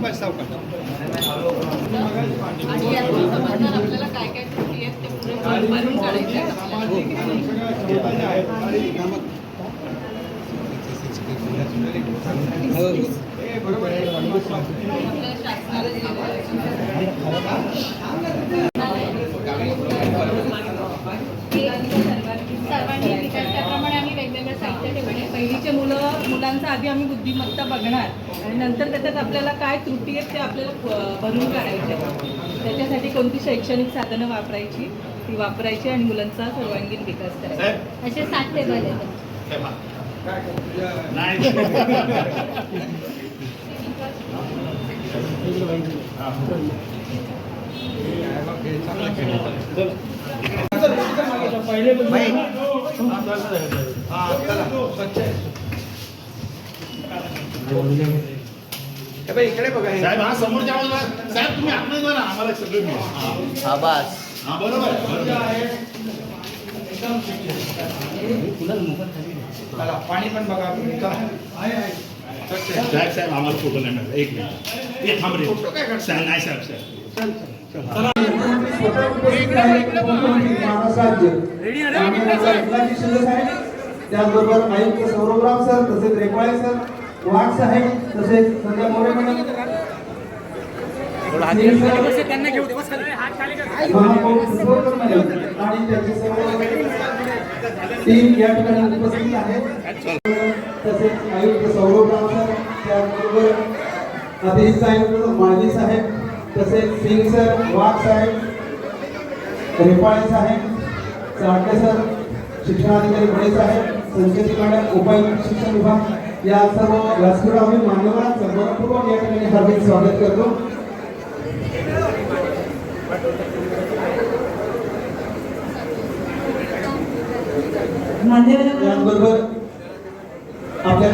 सावकाश सावकाश. आपल्याला काय काय त्रुटी आहेत ते पुढे भरून काढायचे आहेत. सर्वांनी विकास त्याप्रमाणे आम्ही वेगवेगळं साहित्य ठेवणे. पहिलीचे मुलांचा आधी आम्ही बुद्धिमत्ता बघणार आणि नंतर त्याच्यात आपल्याला काय त्रुटी आहेत ते आपल्याला भरून काढायचे. त्याच्यासाठी कोणती शैक्षणिक साधनं वापरायची ती वापरायची आणि मुलांचा सर्वांगीण विकास करायचा. असे 7 टेबल आहेत. इकडे बघा साहेब. हा समोरच्या साहेब तुम्ही आतमध्ये जा ना, आम्हाला सगळं मिळेल. हा बस. हा बरोबर चला पाणी पण बघा. साहेब साहेब आम्हाला फोटो नाही मिळाला. एक मिनिट हे थांब रे. फोटो काय काढ नाही साहेब साहेब. त्याचबरोबर आयुक्त सौरभराव सर, तसेच रेकवाळे सर, वाघ साहेब, तसेच संजय मोरे मॅडम, त्यांना घेऊ दे. आणि त्यांचे सर्व टीम या ठिकाणी उपस्थित आहे. तसेच आयुक्त सौरभराव सर, त्याचबरोबर अतिरिक्त आयुक्त माळवी साहेब, तसेच सिंग सर, वाघ साहेब, रेपाळे साहेब, चाटे सर, शिक्षणाधिकारी बडे साहेब, संचेती मॅडम, उपायुक्त शिक्षण विभाग या सर्व व्यासपीठावरील मान्यवरांचं मनपूर्वक या ठिकाणी हार्दिक स्वागत करतो. त्याचबरोबर आपल्या